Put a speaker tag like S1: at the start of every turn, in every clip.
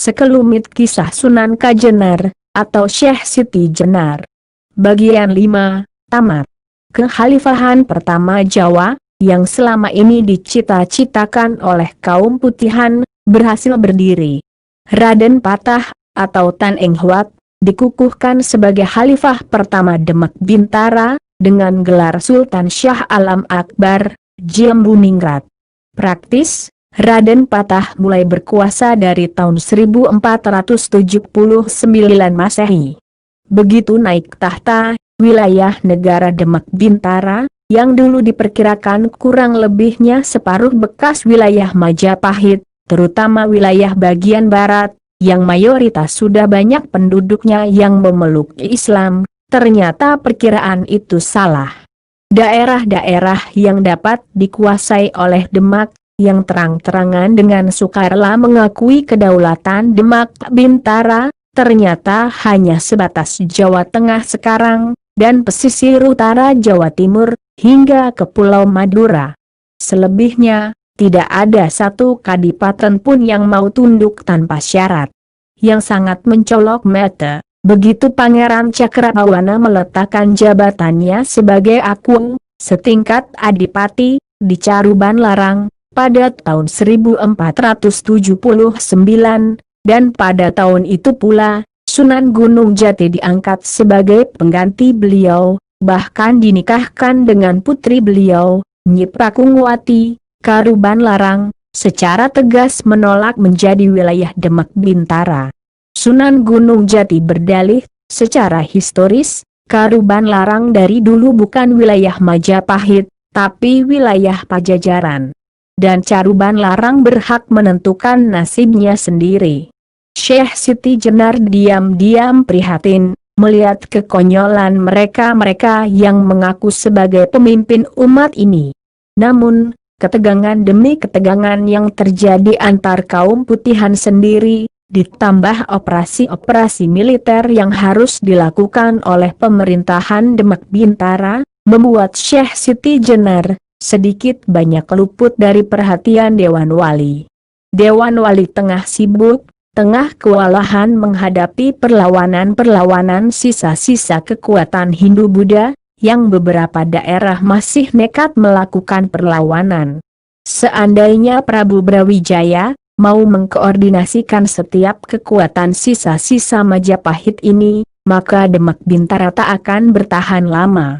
S1: Sekelumit Kisah Sunan Kajenar, atau Syekh Siti Jenar. Bagian 5, tamat. Kekhalifahan pertama Jawa, yang selama ini dicita-citakan oleh kaum putihan, berhasil berdiri. Raden Patah, atau Tan Eng Huat, dikukuhkan sebagai Khalifah pertama Demak Bintara, dengan gelar Sultan Syah Alam Akbar, Jambu-Ningrat. Praktis, Raden Patah mulai berkuasa dari tahun 1479 Masehi. Begitu naik tahta, wilayah negara Demak Bintara, yang dulu diperkirakan kurang lebihnya separuh bekas wilayah Majapahit, terutama wilayah bagian barat, yang mayoritas sudah banyak penduduknya yang memeluk Islam, ternyata perkiraan itu salah. Daerah-daerah yang dapat dikuasai oleh Demak, yang terang-terangan dengan sukarela mengakui kedaulatan Demak Bintara, ternyata hanya sebatas Jawa Tengah sekarang, dan pesisir utara Jawa Timur, hingga ke Pulau Madura. Selebihnya, tidak ada satu kadipaten pun yang mau tunduk tanpa syarat. Yang sangat mencolok mata, begitu Pangeran Cakrabawana meletakkan jabatannya sebagai akung, setingkat adipati, di Caruban Larang, pada tahun 1479, dan pada tahun itu pula, Sunan Gunung Jati diangkat sebagai pengganti beliau, bahkan dinikahkan dengan putri beliau, Nyi Prakungwati. Caruban Larang secara tegas menolak menjadi wilayah Demak Bintara. Sunan Gunung Jati berdalih, secara historis, Caruban Larang dari dulu bukan wilayah Majapahit, tapi wilayah Pajajaran. Dan Caruban Larang berhak menentukan nasibnya sendiri. Syekh Siti Jenar diam-diam prihatin, melihat kekonyolan mereka-mereka yang mengaku sebagai pemimpin umat ini. Namun, ketegangan demi ketegangan yang terjadi antar kaum putihan sendiri, ditambah operasi-operasi militer yang harus dilakukan oleh pemerintahan Demak Bintara, membuat Syekh Siti Jenar sedikit banyak luput dari perhatian Dewan Wali. Dewan Wali tengah sibuk, tengah kewalahan menghadapi perlawanan-perlawanan sisa-sisa kekuatan Hindu-Buddha, yang beberapa daerah masih nekat melakukan perlawanan. Seandainya Prabu Brawijaya mau mengkoordinasikan setiap kekuatan sisa-sisa Majapahit ini, maka Demak Bintara tak akan bertahan lama.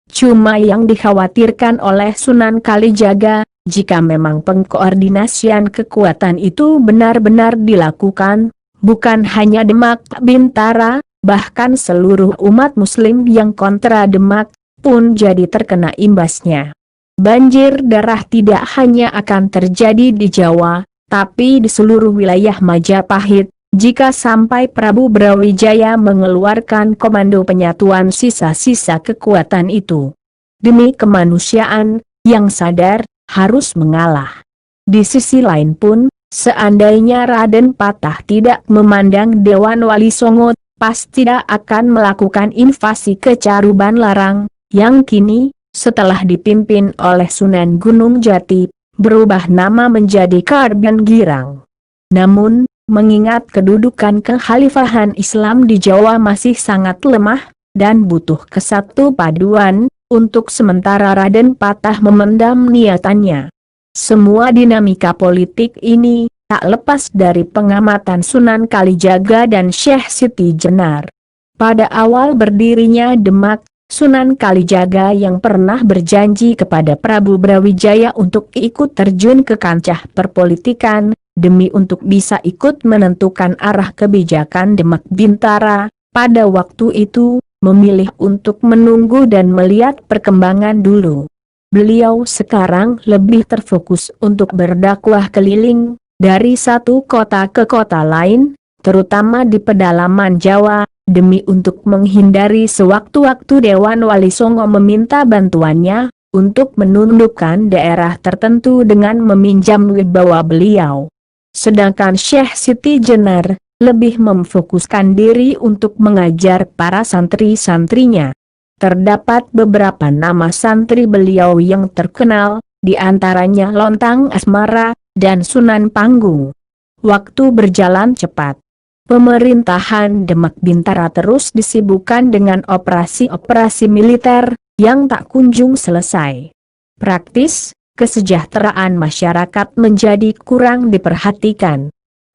S1: Cuma yang dikhawatirkan oleh Sunan Kalijaga, jika memang pengkoordinasian kekuatan itu benar-benar dilakukan, bukan hanya Demak Bintara, bahkan seluruh umat muslim yang kontra Demak, pun jadi terkena imbasnya. Banjir darah tidak hanya akan terjadi di Jawa, tapi di seluruh wilayah Majapahit, jika sampai Prabu Brawijaya mengeluarkan komando penyatuan sisa-sisa kekuatan itu. Demi kemanusiaan, yang sadar, harus mengalah. Di sisi lain pun, seandainya Raden Patah tidak memandang Dewan Wali Songo, pasti tidak akan melakukan invasi ke Caruban Larang, yang kini, setelah dipimpin oleh Sunan Gunung Jati, berubah nama menjadi Caruban Girang. Namun, mengingat kedudukan kekhalifahan Islam di Jawa masih sangat lemah, dan butuh kesatu paduan, untuk sementara Raden Patah memendam niatannya. Semua dinamika politik ini tak lepas dari pengamatan Sunan Kalijaga dan Syekh Siti Jenar. Pada awal berdirinya Demak, Sunan Kalijaga yang pernah berjanji kepada Prabu Brawijaya untuk ikut terjun ke kancah perpolitikan, demi untuk bisa ikut menentukan arah kebijakan Demak Bintara, pada waktu itu, memilih untuk menunggu dan melihat perkembangan dulu. Beliau sekarang lebih terfokus untuk berdakwah keliling, dari satu kota ke kota lain, terutama di pedalaman Jawa, demi untuk menghindari sewaktu-waktu Dewan Wali Songo meminta bantuannya, untuk menundukkan daerah tertentu dengan meminjam wibawa beliau. Sedangkan Syekh Siti Jenar, lebih memfokuskan diri untuk mengajar para santri-santrinya. Terdapat beberapa nama santri beliau yang terkenal, di antaranya Lontang Asmara, dan Sunan Panggung. Waktu berjalan cepat. Pemerintahan Demak Bintara terus disibukkan dengan operasi-operasi militer yang tak kunjung selesai. Praktis, kesejahteraan masyarakat menjadi kurang diperhatikan.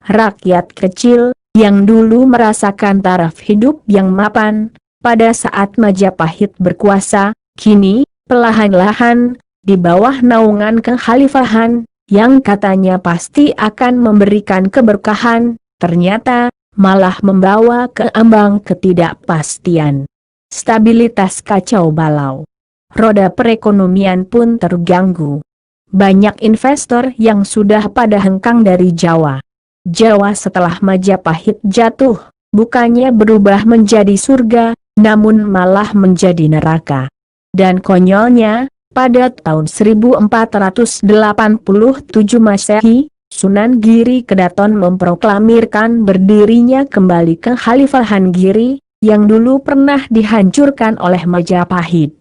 S1: Rakyat kecil, yang dulu merasakan taraf hidup yang mapan, pada saat Majapahit berkuasa, kini, perlahan-lahan, di bawah naungan kekhalifahan, yang katanya pasti akan memberikan keberkahan, ternyata, malah membawa ke ambang ketidakpastian. Stabilitas kacau balau. Roda perekonomian pun terganggu. Banyak investor yang sudah pada hengkang dari Jawa. Jawa setelah Majapahit jatuh, bukannya berubah menjadi surga, namun malah menjadi neraka. Dan konyolnya, pada tahun 1487 Masehi, Sunan Giri Kedaton memproklamirkan berdirinya kembali kekhalifahan Giri, yang dulu pernah dihancurkan oleh Majapahit.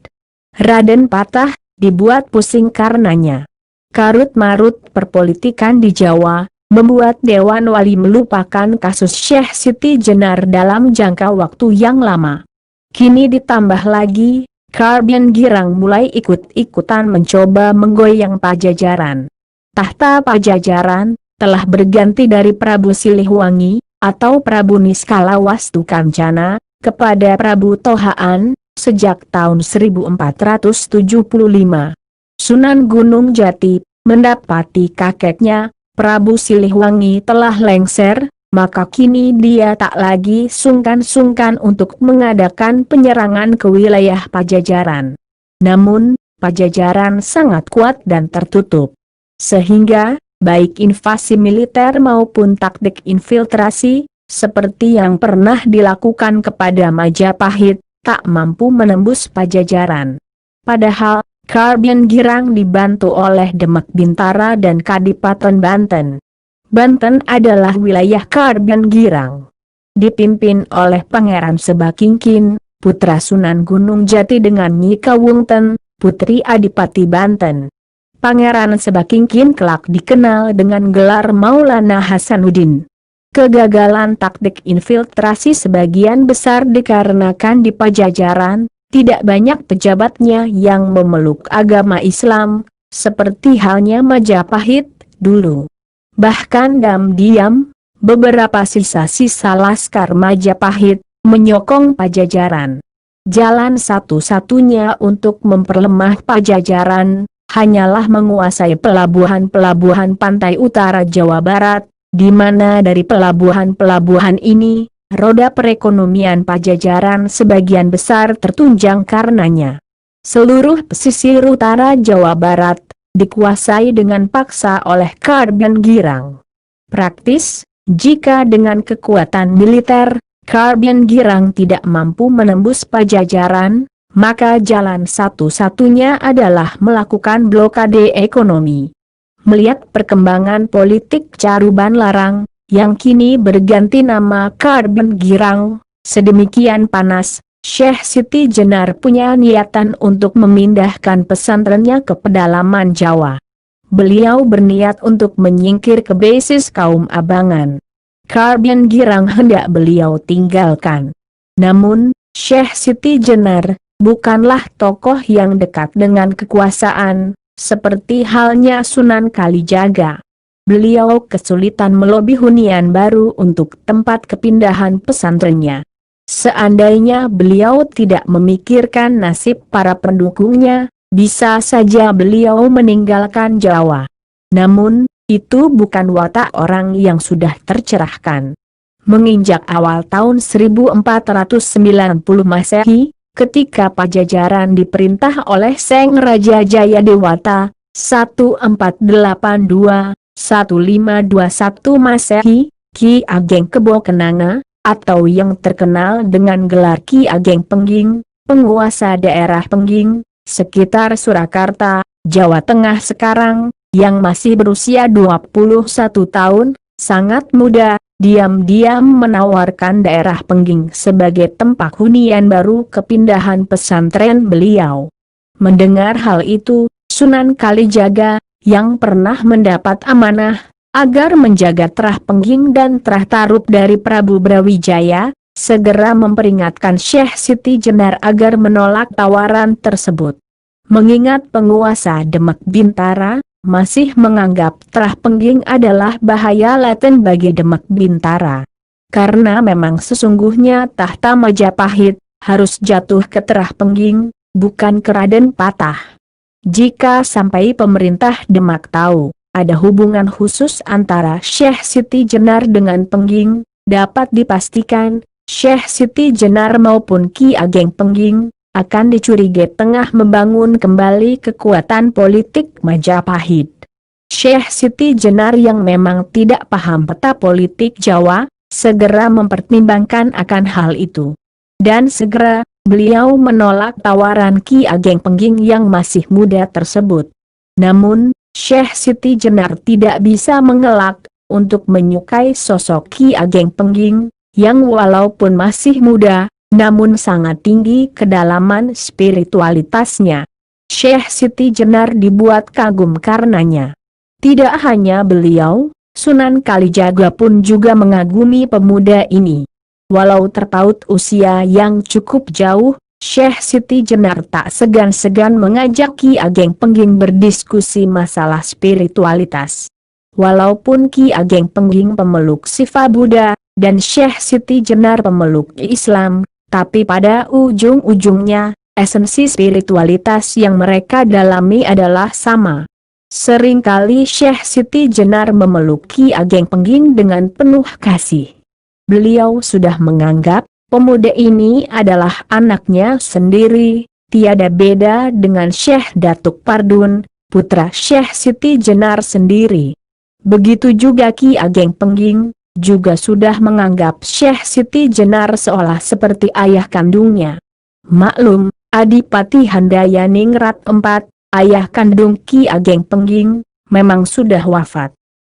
S1: Raden Patah, dibuat pusing karenanya. Karut-marut perpolitikan di Jawa, membuat Dewan Wali melupakan kasus Syekh Siti Jenar dalam jangka waktu yang lama. Kini ditambah lagi, Karbian Girang mulai ikut-ikutan mencoba menggoyang Pajajaran. Tahta Pajajaran telah berganti dari Prabu Siliwangi atau Prabu Niskala Wastukancana kepada Prabu Tohaan sejak tahun 1475. Sunan Gunung Jati mendapati kakeknya Prabu Siliwangi telah lengser, maka kini dia tak lagi sungkan-sungkan untuk mengadakan penyerangan ke wilayah Pajajaran. Namun, Pajajaran sangat kuat dan tertutup. Sehingga, baik invasi militer maupun taktik infiltrasi, seperti yang pernah dilakukan kepada Majapahit, tak mampu menembus Pajajaran. Padahal, Karbian Girang dibantu oleh Demak Bintara dan Kadipaten Banten. Banten adalah wilayah Karbian Girang. Dipimpin oleh Pangeran Sebakingkin, putra Sunan Gunung Jati dengan Nyi Kawungten, putri Adipati Banten. Pangeran Sebakingkin kelak dikenal dengan gelar Maulana Hasanuddin. Kegagalan taktik infiltrasi sebagian besar dikarenakan di Pajajaran, tidak banyak pejabatnya yang memeluk agama Islam, seperti halnya Majapahit dulu. Bahkan diam-diam, beberapa sisa-sisa laskar Majapahit menyokong Pajajaran. Jalan satu-satunya untuk memperlemah Pajajaran hanyalah menguasai pelabuhan-pelabuhan pantai utara Jawa Barat, di mana dari pelabuhan-pelabuhan ini, roda perekonomian Pajajaran sebagian besar tertunjang karenanya. Seluruh pesisir utara Jawa Barat dikuasai dengan paksa oleh Karbian Girang. Praktis, jika dengan kekuatan militer, Karbian Girang tidak mampu menembus Pajajaran, maka jalan satu-satunya adalah melakukan blokade ekonomi. Melihat perkembangan politik Caruban Larang, yang kini berganti nama Karbian Girang, sedemikian panas, Syekh Siti Jenar punya niatan untuk memindahkan pesantrennya ke pedalaman Jawa. Beliau berniat untuk menyingkir ke basis kaum abangan. Karbian Girang hendak beliau tinggalkan. Namun, Syekh Siti Jenar bukanlah tokoh yang dekat dengan kekuasaan, seperti halnya Sunan Kalijaga. Beliau kesulitan melobi hunian baru untuk tempat kepindahan pesantrennya. Seandainya beliau tidak memikirkan nasib para pendukungnya, bisa saja beliau meninggalkan Jawa. Namun, itu bukan watak orang yang sudah tercerahkan. Menginjak awal tahun 1490 Masehi, ketika Pajajaran diperintah oleh Seng Raja Jayadewata, 1482-1521 Masehi, Ki Ageng Kebo Kenanga, atau yang terkenal dengan gelar Ki Ageng Pengging, penguasa daerah Pengging, sekitar Surakarta, Jawa Tengah sekarang, yang masih berusia 21 tahun, sangat muda, diam-diam menawarkan daerah Pengging sebagai tempat hunian baru kepindahan pesantren beliau. Mendengar hal itu, Sunan Kalijaga, yang pernah mendapat amanah agar menjaga Trah Pengging dan Trah Tarup dari Prabu Brawijaya, segera memperingatkan Syekh Siti Jenar agar menolak tawaran tersebut. Mengingat penguasa Demak Bintara masih menganggap Trah Pengging adalah bahaya laten bagi Demak Bintara. Karena memang sesungguhnya tahta Majapahit harus jatuh ke Trah Pengging, bukan ke Raden Patah. Jika sampai pemerintah Demak tahu ada hubungan khusus antara Syekh Siti Jenar dengan Pengging, dapat dipastikan Syekh Siti Jenar maupun Ki Ageng Pengging akan dicurigai tengah membangun kembali kekuatan politik Majapahit. Syekh Siti Jenar yang memang tidak paham peta politik Jawa, segera mempertimbangkan akan hal itu. Dan segera, beliau menolak tawaran Ki Ageng Pengging yang masih muda tersebut. Namun, Syekh Siti Jenar tidak bisa mengelak untuk menyukai sosok Ki Ageng Pengging, yang walaupun masih muda, namun sangat tinggi kedalaman spiritualitasnya. Syekh Siti Jenar dibuat kagum karenanya. Tidak hanya beliau, Sunan Kalijaga pun juga mengagumi pemuda ini. Walau terpaut usia yang cukup jauh, Syekh Siti Jenar tak segan-segan mengajak Ki Ageng Pengging berdiskusi masalah spiritualitas. Walaupun Ki Ageng Pengging pemeluk Sifa Buddha, dan Syekh Siti Jenar pemeluk Islam, tapi pada ujung-ujungnya, esensi spiritualitas yang mereka dalami adalah sama. Seringkali Syekh Siti Jenar memeluk Ki Ageng Pengging dengan penuh kasih. Beliau sudah menganggap pemuda ini adalah anaknya sendiri, tiada beda dengan Syekh Datuk Pardun, putra Syekh Siti Jenar sendiri. Begitu juga Ki Ageng Pengging, juga sudah menganggap Syekh Siti Jenar seolah seperti ayah kandungnya. Maklum, Adipati Handayaningrat IV, ayah kandung Ki Ageng Pengging, memang sudah wafat.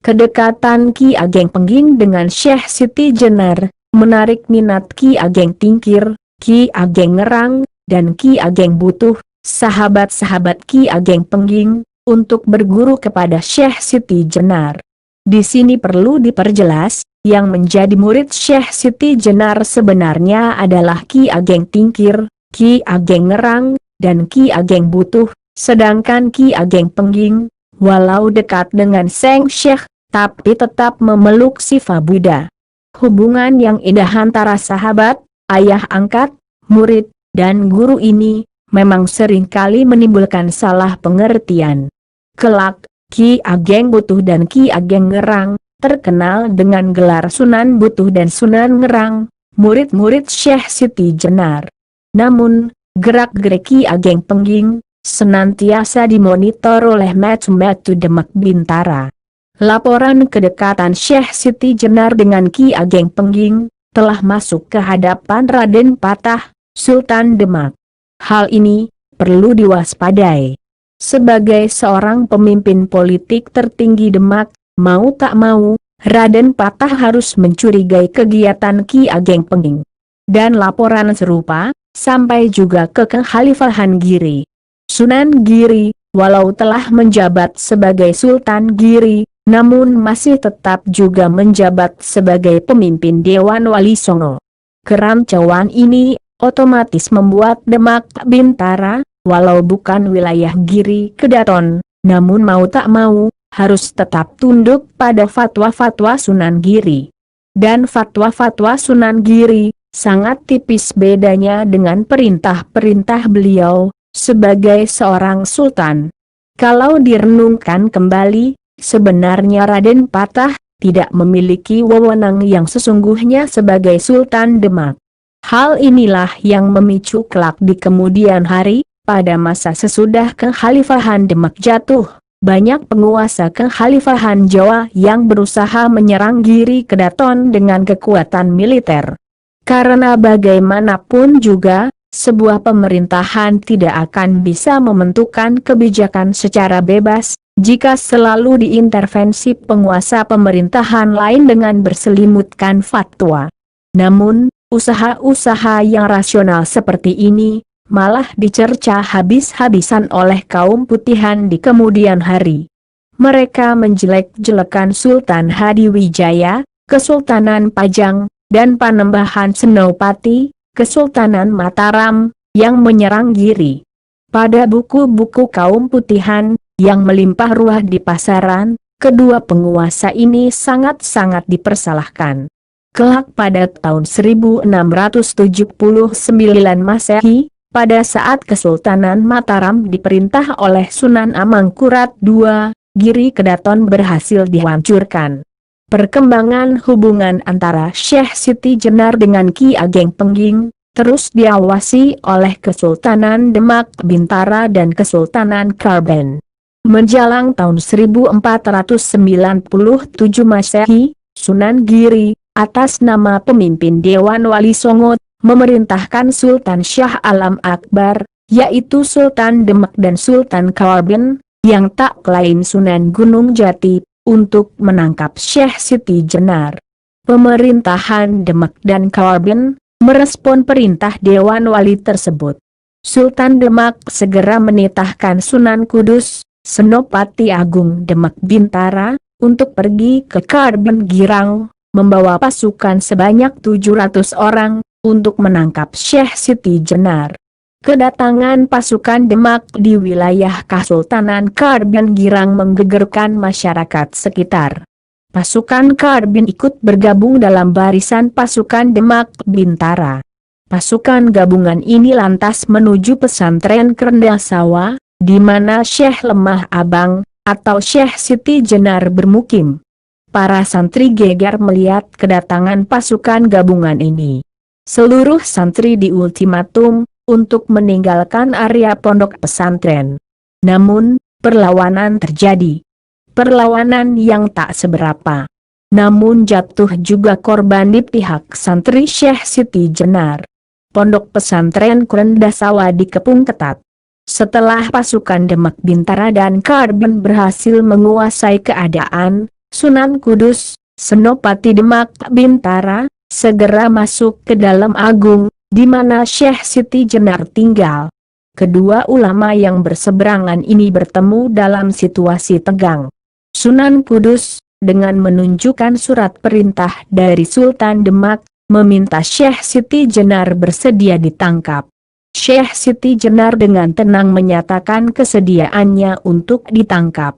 S1: Kedekatan Ki Ageng Pengging dengan Syekh Siti Jenar menarik minat Ki Ageng Tingkir, Ki Ageng Ngerang, dan Ki Ageng Butuh, sahabat-sahabat Ki Ageng Pengging, untuk berguru kepada Syekh Siti Jenar. Di sini perlu diperjelas, yang menjadi murid Syekh Siti Jenar sebenarnya adalah Ki Ageng Tingkir, Ki Ageng Ngerang, dan Ki Ageng Butuh, sedangkan Ki Ageng Pengging, walau dekat dengan Sang Syekh, tapi tetap memeluk Sifa Buddha. Hubungan yang indah antara sahabat, ayah angkat, murid, dan guru ini, memang seringkali menimbulkan salah pengertian. Kelak, Ki Ageng Butuh dan Ki Ageng Ngerang, terkenal dengan gelar Sunan Butuh dan Sunan Ngerang, murid-murid Syekh Siti Jenar. Namun, gerak-gerik Ki Ageng Pengging, senantiasa dimonitor oleh Matu Demak Bintara. Laporan kedekatan Syekh Siti Jenar dengan Ki Ageng Pengging, telah masuk ke hadapan Raden Patah, Sultan Demak. Hal ini, perlu diwaspadai. Sebagai seorang pemimpin politik tertinggi Demak, mau tak mau, Raden Patah harus mencurigai kegiatan Ki Ageng Pengging. Dan laporan serupa, sampai juga ke Kekhalifahan Giri. Sunan Giri, walau telah menjabat sebagai Sultan Giri, namun masih tetap juga menjabat sebagai pemimpin Dewan Wali Songo. Kerancuan ini otomatis membuat Demak Bintara, walau bukan wilayah Giri Kedaton, namun mau tak mau, harus tetap tunduk pada fatwa-fatwa Sunan Giri. Dan fatwa-fatwa Sunan Giri, sangat tipis bedanya dengan perintah-perintah beliau, sebagai seorang sultan. Kalau direnungkan kembali, sebenarnya Raden Patah tidak memiliki wewenang yang sesungguhnya sebagai Sultan Demak. Hal inilah yang memicu kelak di kemudian hari, pada masa sesudah Kekhalifahan Demak jatuh, banyak penguasa Kekhalifahan Jawa yang berusaha menyerang Giri Kedaton dengan kekuatan militer. Karena bagaimanapun juga, sebuah pemerintahan tidak akan bisa menentukan kebijakan secara bebas, jika selalu diintervensi penguasa pemerintahan lain dengan berselimutkan fatwa. Namun, usaha-usaha yang rasional seperti ini, malah dicerca habis-habisan oleh kaum putihan di kemudian hari. Mereka menjelek-jelekan Sultan Hadiwijaya, Kesultanan Pajang, dan Panembahan Senopati, Kesultanan Mataram, yang menyerang Giri. Pada buku-buku kaum putihan, yang melimpah ruah di pasaran, kedua penguasa ini sangat-sangat dipersalahkan. Kelak pada tahun 1679 Masehi, pada saat Kesultanan Mataram diperintah oleh Sunan Amangkurat II, Giri Kedaton berhasil dihancurkan. Perkembangan hubungan antara Syekh Siti Jenar dengan Ki Ageng Pengging terus diawasi oleh Kesultanan Demak Bintara dan Kesultanan Karben. Menjelang tahun 1497 Masehi, Sunan Giri, atas nama pemimpin Dewan Wali Songo, memerintahkan Sultan Syah Alam Akbar, yaitu Sultan Demak dan Sultan Karben, yang tak lain Sunan Gunung Jati, untuk menangkap Syekh Siti Jenar. Pemerintahan Demak dan Karben merespon perintah Dewan Wali tersebut. Sultan Demak segera menitahkan Sunan Kudus, Senopati Agung Demak Bintara, untuk pergi ke Karben Girang, membawa pasukan sebanyak 700 orang, untuk menangkap Syekh Siti Jenar. Kedatangan pasukan Demak di wilayah Kesultanan Karben Girang menggegerkan masyarakat sekitar. Pasukan Karben ikut bergabung dalam barisan pasukan Demak Bintara. Pasukan gabungan ini lantas menuju pesantren Krendasawa, di mana Syekh Lemah Abang, atau Syekh Siti Jenar bermukim. Para santri geger melihat kedatangan pasukan gabungan ini. Seluruh santri diultimatum untuk meninggalkan area pondok pesantren. Namun, perlawanan terjadi. Perlawanan yang tak seberapa. Namun jatuh juga korban di pihak santri Syekh Siti Jenar. Pondok pesantren Krendasawa dikepung ketat. Setelah pasukan Demak Bintara dan Karben berhasil menguasai keadaan, Sunan Kudus, Senopati Demak Bintara, segera masuk ke dalam agung, di mana Syekh Siti Jenar tinggal. Kedua ulama yang berseberangan ini bertemu dalam situasi tegang. Sunan Kudus, dengan menunjukkan surat perintah dari Sultan Demak, meminta Syekh Siti Jenar bersedia ditangkap. Syekh Siti Jenar dengan tenang menyatakan kesediaannya untuk ditangkap.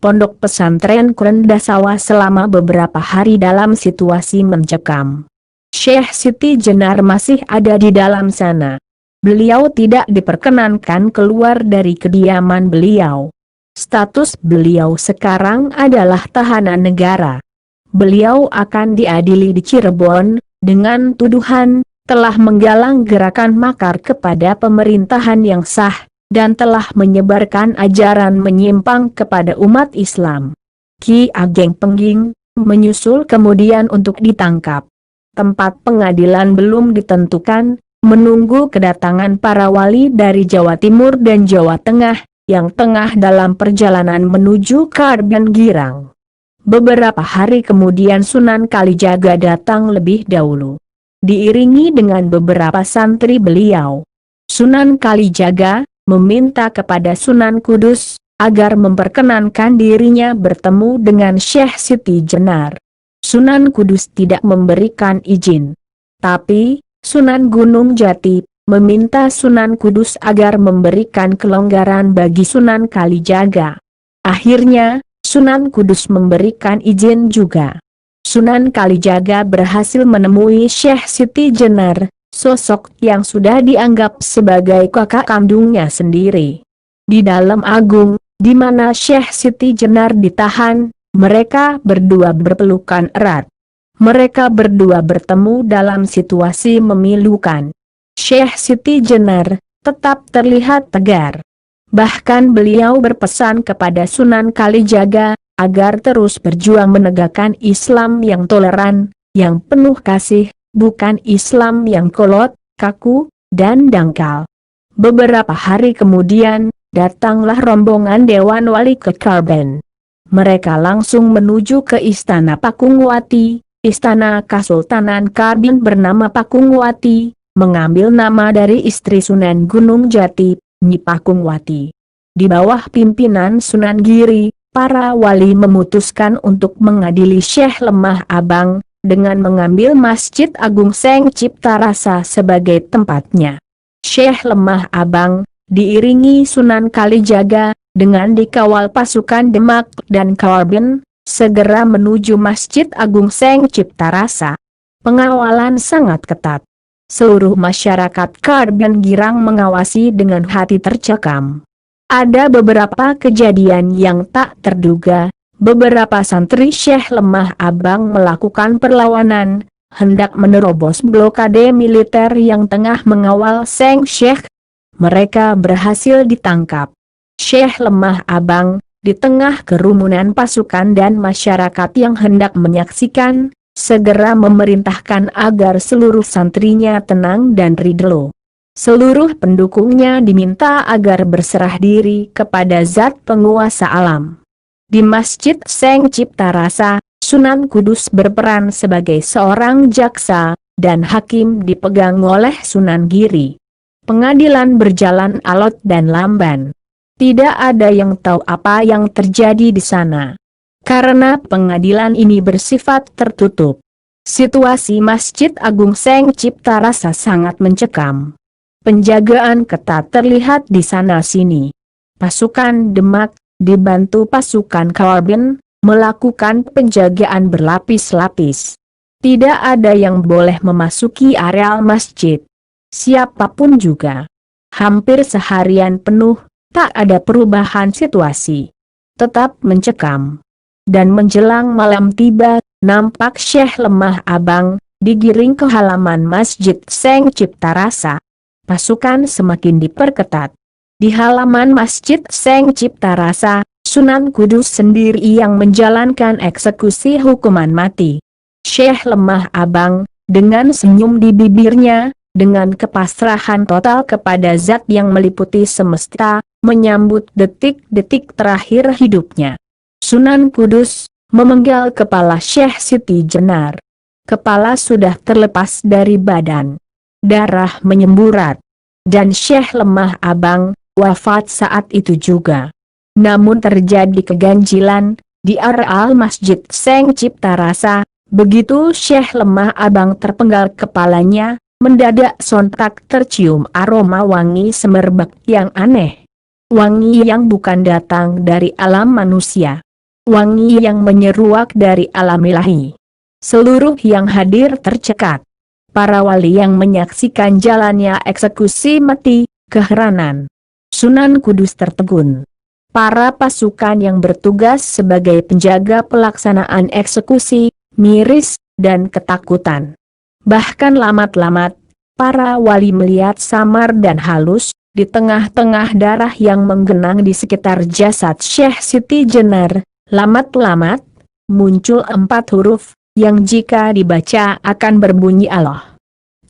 S1: Pondok pesantren Krendasawa selama beberapa hari dalam situasi mencekam. Syekh Siti Jenar masih ada di dalam sana. Beliau tidak diperkenankan keluar dari kediaman beliau. Status beliau sekarang adalah tahanan negara. Beliau akan diadili di Cirebon, dengan tuduhan telah menggalang gerakan makar kepada pemerintahan yang sah, dan telah menyebarkan ajaran menyimpang kepada umat Islam. Ki Ageng Pengging menyusul kemudian untuk ditangkap. Tempat pengadilan belum ditentukan, menunggu kedatangan para wali dari Jawa Timur dan Jawa Tengah, yang tengah dalam perjalanan menuju Karben Girang. Beberapa hari kemudian Sunan Kalijaga datang lebih dahulu. Diiringi dengan beberapa santri beliau. Sunan Kalijaga meminta kepada Sunan Kudus, agar memperkenankan dirinya bertemu dengan Syekh Siti Jenar. Sunan Kudus tidak memberikan izin. Tapi, Sunan Gunung Jati meminta Sunan Kudus agar memberikan kelonggaran bagi Sunan Kalijaga. Akhirnya, Sunan Kudus memberikan izin juga. Sunan Kalijaga berhasil menemui Syekh Siti Jenar, sosok yang sudah dianggap sebagai kakak kandungnya sendiri. Di dalam agung, di mana Syekh Siti Jenar ditahan, mereka berdua berpelukan erat. Mereka berdua bertemu dalam situasi memilukan. Syekh Siti Jenar tetap terlihat tegar. Bahkan beliau berpesan kepada Sunan Kalijaga, agar terus berjuang menegakkan Islam yang toleran, yang penuh kasih, bukan Islam yang kolot, kaku, dan dangkal. Beberapa hari kemudian, datanglah rombongan Dewan Wali ke Karben. Mereka langsung menuju ke Istana Pakungwati, Istana Kesultanan Karben bernama Pakungwati, mengambil nama dari istri Sunan Gunung Jati, Nyi Pakungwati. Di bawah pimpinan Sunan Giri, para wali memutuskan untuk mengadili Syekh Lemah Abang, dengan mengambil Masjid Agung Seng Cipta Rasa sebagai tempatnya. Syekh Lemah Abang, diiringi Sunan Kalijaga, dengan dikawal pasukan Demak dan Korban, segera menuju Masjid Agung Seng Cipta Rasa. Pengawalan sangat ketat. Seluruh masyarakat Korban girang mengawasi dengan hati tercekam. Ada beberapa kejadian yang tak terduga. Beberapa santri Syekh Lemah Abang melakukan perlawanan, hendak menerobos blokade militer yang tengah mengawal Seng Syekh. Mereka berhasil ditangkap. Syekh Lemah Abang, di tengah kerumunan pasukan dan masyarakat yang hendak menyaksikan, segera memerintahkan agar seluruh santrinya tenang dan ridho. Seluruh pendukungnya diminta agar berserah diri kepada Zat Penguasa Alam. Di Masjid Seng Cipta Rasa, Sunan Kudus berperan sebagai seorang jaksa, dan hakim dipegang oleh Sunan Giri. Pengadilan berjalan alot dan lamban. Tidak ada yang tahu apa yang terjadi di sana. Karena pengadilan ini bersifat tertutup. Situasi Masjid Agung Seng Cipta Rasa sangat mencekam. Penjagaan ketat terlihat di sana-sini. Pasukan Demak, dibantu pasukan Korban, melakukan penjagaan berlapis-lapis. Tidak ada yang boleh memasuki areal masjid. Siapapun juga. Hampir seharian penuh, tak ada perubahan situasi. Tetap mencekam. Dan menjelang malam tiba, nampak Syekh Lemah Abang, digiring ke halaman Masjid Seng Cipta Rasa. Pasukan semakin diperketat. Di halaman Masjid Seng Cipta Rasa, Sunan Kudus sendiri yang menjalankan eksekusi hukuman mati. Syekh Lemah Abang, dengan senyum di bibirnya, dengan kepasrahan total kepada Zat yang meliputi semesta, menyambut detik-detik terakhir hidupnya. Sunan Kudus memenggal kepala Syekh Siti Jenar. Kepala sudah terlepas dari badan. Darah menyemburat. Dan Syekh Lemah Abang wafat saat itu juga. Namun terjadi keganjilan di areal Masjid Seng Cipta Rasa. Begitu Syekh Lemah Abang terpenggal kepalanya, mendadak sontak tercium aroma wangi semerbak yang aneh. Wangi yang bukan datang dari alam manusia. Wangi yang menyeruak dari alam ilahi. Seluruh yang hadir tercekat. Para wali yang menyaksikan jalannya eksekusi mati, keheranan. Sunan Kudus tertegun. Para pasukan yang bertugas sebagai penjaga pelaksanaan eksekusi, miris, dan ketakutan. Bahkan lamat-lamat, para wali melihat samar dan halus, di tengah-tengah darah yang menggenang di sekitar jasad Syekh Siti Jenar, lamat-lamat, muncul 4 huruf, yang jika dibaca akan berbunyi Allah.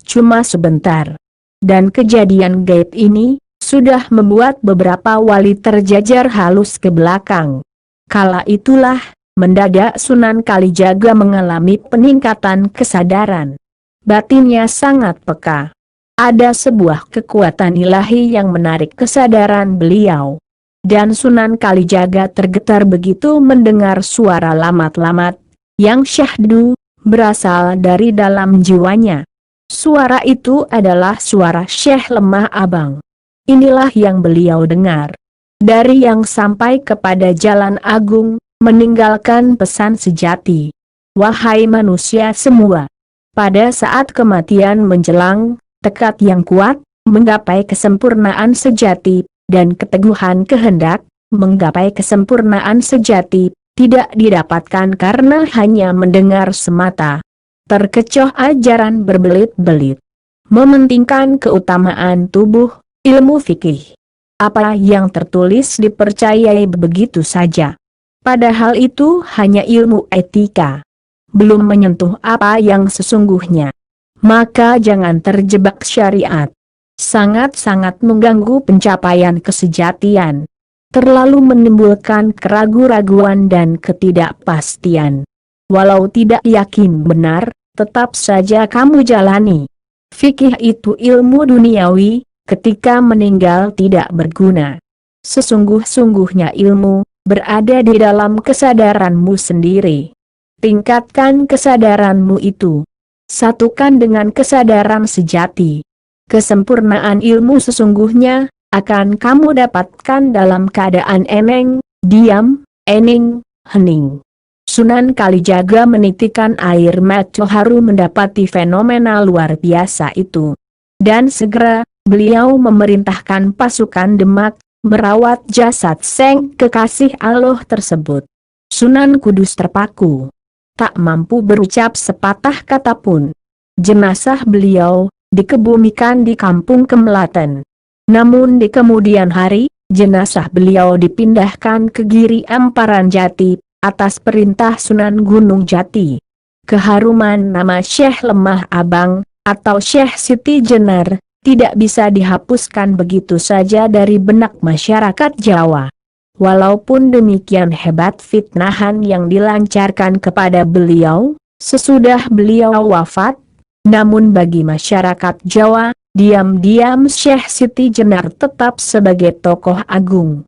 S1: Cuma sebentar. Dan kejadian gaib ini, sudah membuat beberapa wali terjajar halus ke belakang. Kala itulah, mendadak Sunan Kalijaga mengalami peningkatan kesadaran. Batinnya sangat peka. Ada sebuah kekuatan ilahi yang menarik kesadaran beliau. Dan Sunan Kalijaga tergetar begitu mendengar suara lamat-lamat, yang syahdu, berasal dari dalam jiwanya. Suara itu adalah suara Syekh Lemah Abang. Inilah yang beliau dengar. Dari yang sampai kepada Jalan Agung, meninggalkan pesan sejati. Wahai manusia semua, pada saat kematian menjelang, tekad yang kuat, menggapai kesempurnaan sejati, dan keteguhan kehendak, menggapai kesempurnaan sejati, tidak didapatkan karena hanya mendengar semata. Terkecoh ajaran berbelit-belit. Mementingkan keutamaan tubuh, ilmu fikih. Apa yang tertulis dipercayai begitu saja. Padahal itu hanya ilmu etika. Belum menyentuh apa yang sesungguhnya. Maka jangan terjebak syariat. Sangat-sangat mengganggu pencapaian kesejatian. Terlalu menimbulkan keraguan-raguan dan ketidakpastian. Walau tidak yakin benar, tetap saja kamu jalani. Fikih itu ilmu duniawi, ketika meninggal tidak berguna. Sesungguh-sungguhnya ilmu, berada di dalam kesadaranmu sendiri. Tingkatkan kesadaranmu itu. Satukan dengan kesadaran sejati. Kesempurnaan ilmu sesungguhnya akan kamu dapatkan dalam keadaan eneng, diam, ening, hening. Sunan Kalijaga menitikan air mata haru mendapati fenomena luar biasa itu. Dan segera, beliau memerintahkan pasukan Demak merawat jasad Seng Kekasih Allah tersebut. Sunan Kudus terpaku. Tak mampu berucap sepatah kata pun. Jenazah beliau dikebumikan di kampung Kemelaten. Namun di kemudian hari, jenazah beliau dipindahkan ke Giri Amparan Jati, atas perintah Sunan Gunung Jati. Keharuman nama Syekh Lemah Abang, atau Syekh Siti Jenar, tidak bisa dihapuskan begitu saja dari benak masyarakat Jawa. Walaupun demikian hebat fitnahan yang dilancarkan kepada beliau, sesudah beliau wafat, namun bagi masyarakat Jawa, diam-diam Syekh Siti Jenar tetap sebagai tokoh agung.